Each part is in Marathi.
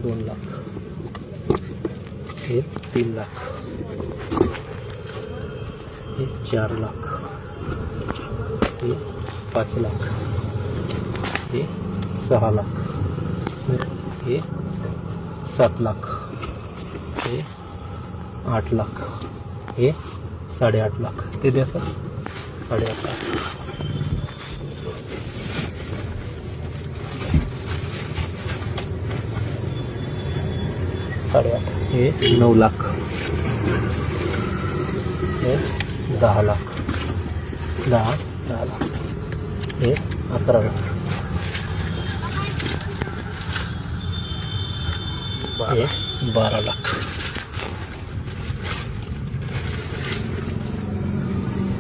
2 लाख, हे 3 लाख, हे 4 लाख, हे 5 लाख, हे 6 लाख, हे 7 लाख, हे 8 लाख, हे 8.5 लाख. ते द्या सर, 8.5 लाख. हे 9 लाख, हे 10 लाख, 10 लाख, हे 11 लाख, हे 12 लाख,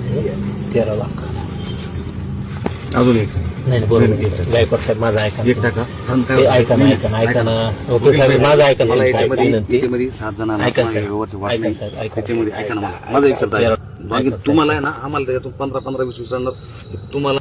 हे 13 लाख. अजून एक नाही बरोबर गायकवाड साहेब माझं ऐका, 1 टाका. ते ऐका ना ओके साहेब माझं ऐका मला ना, याच्यामध्ये 7 जणांना ऐका साहेब, व्यवहारची वाट ऐका नाही. साहेब, ऐका. त्याच्यामध्ये ऐका ना, माझा एक शब्द आहे. बाकी तुम्हाला आहे ना, आम्हाला त्याच्यातून 15-20 जाणार. तुम्हाला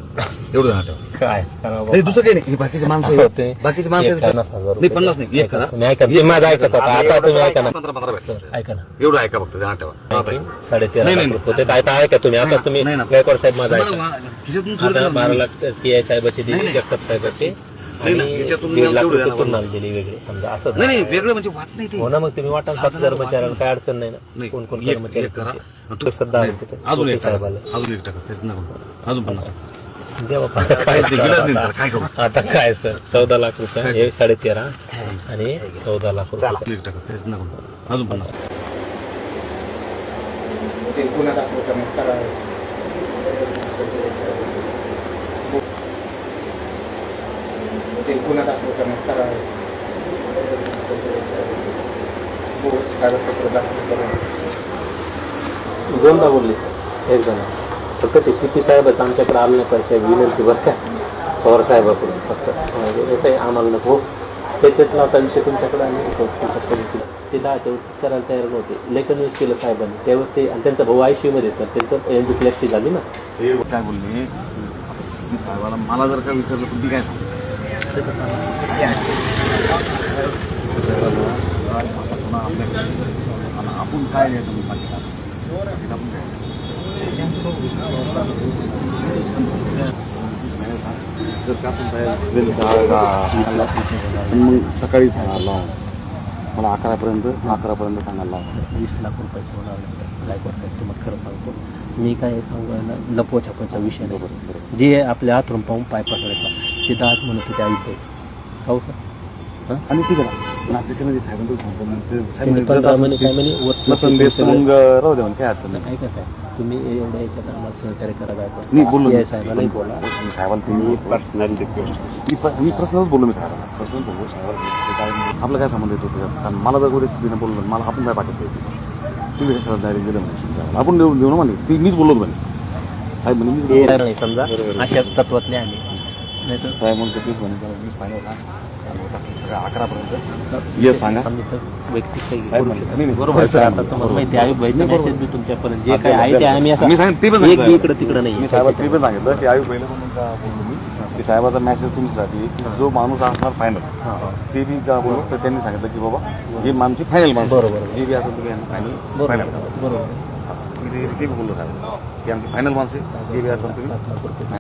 एवढं जण ठेवा. काय करावं नाही, दुसरं काही नाही. बाकीचे माणसं आहेत. बाकीचे माणसं आहेत. 50,000 नाही, 50 नाही, 1 करा. तुम्ही ऐका, ते माझं ऐका आता तुम्ही ऐका ना 15 सर, ऐका ना. एवढं ऐका फक्त, जण ठेवा. 13.5 नाही, लाख नाही. रुपये. ते आता ऐका तुम्ही, आता तुम्ही नाही ना. गायकवाड साहेब माझं ऐका. खिशातून आता 12 लाख PI साहेबाची दिली, जगताप साहेबाची, नाही ना, आणि याच्यातून 1.5 लाख एवढं रुपये द्यावं. तुम्हाला दिली वेगळी, समजा असं नाही नाही, वेगळं म्हणजे वाट नाही ते. हो ना. मग तुम्ही वाटा 7 कर्मचाऱ्यांना काय अडचण नाही ना. नाही. कोण कोण एक कर्मचारी करा. तुमचे? सध्या नाही, अजून एक टाका. साहेबाला अजून 1 टाका. तेच नको. अजून 50 टाका. द्या बाबा. काय ते गेलंच नाही तर काय करू? आता काय सर, 14 लाख रुपये, हे 13.5 आणि 14 लाख रुपये. 1 टाका. तेच नको. अजून 50. ते गुन्हा दाखल करण्यात करावे. ते गुन्हा दाखल करण्यात करावे. बोगस कागदपत्र दाखल करून दोनदा बोलले सर, एकदा नाही. फक्त ते CP साहेबच आमच्याकडे आलं नाही पाहिजे, विनंती बरं का पवार साहेबाकडून. फक्त काही आम्हाला नको, त्याच्यातला आता विषय तुमच्याकडे आले ते 10च्या वरतीच करायला तयार नव्हते. लेखन यूज केलं साहेबांनी त्यावेळेस ते, आणि त्यांचा भाऊ ICU मध्ये सर, त्यांचं एन्झोफ्लेक्सी झाली ना. ते काय बोलले, आता CP साहेबाला मला जर का विचारलं तुम्ही काय सांगता? आपण काय द्यायचं मग बाकी जर का मग सकाळी सांगायला मला 11पर्यंत सांगायला 20 लाख रुपयाचं होणार नाही सर. गायकवाड साहेब तुम्हाला खरं सांगतो, मी काय सांगायला लपवाछापाचा विषय नाही. जे आपल्या हातरून पाहून पाय पसरायचा ते 10 म्हणत होते आयुक्त. हो सर. आणि ठीक आहे ना, त्याच्यामध्ये साहेबांना सांगतो मग राहू द्या, काय अडचण नाही. ऐका साहेब, तुम्ही एवढ्या याच्यात आम्हाला सहकार्य करा. गायकवाड मी बोललो PI साहेबांनाही बोला. साहेबांना तुम्ही पर्सनल रिक्वेस्ट, मी पर्सनलच बोललो. मी साहेबांना पर्सनल बोललो. साहेबांना काय आपलं काय संबंध येतो त्याच्यात? कारण मला जर रेसिपीने बोललो, मला आपण काय पाठवत द्यायचं? तुम्ही कसं डायरेक्ट दिलं म्हणजे आपण देऊ ना म्हणे, ती मीच बोललो म्हणे. साहेब म्हणे मीच नाही समजा अशा तत्वातले आम्ही नाही तर साहेब म्हणतो तेच म्हणे, मीच फायनल सांग सगळं 11पर्यंत ये सांगा. आम्ही तर वैयक्तिक काही साहेब करू म्हणले. शकत नाही, नाही. नाही, बरोबर साहेब सर. आता म्हणले. तुम्हाला माहिती आहे, आयुष मेसेज बी तुमच्यापर्यंत जे काय हा, आहे ते आम्ही असं मी सांगितलं ते पण एक सांगितलं. इकडं तिकडं नाही. मी साहेबांना ते पण सांगितलं की आयु पहिलं म्हणून का बोललो मी की साहेबाचा मेसेज तुमच्यासाठी जो माणूस असणार फायनल ते बी का बोललो, तर त्यांनी सांगितलं की बाबा ही आमची फायनल माणसं बरोबर. जे बी असेल तुम्ही फायनल फायनल बरोबर. मी ते बोललो साहेब की आमची फायनल माणसं जे बी असेल तुम्ही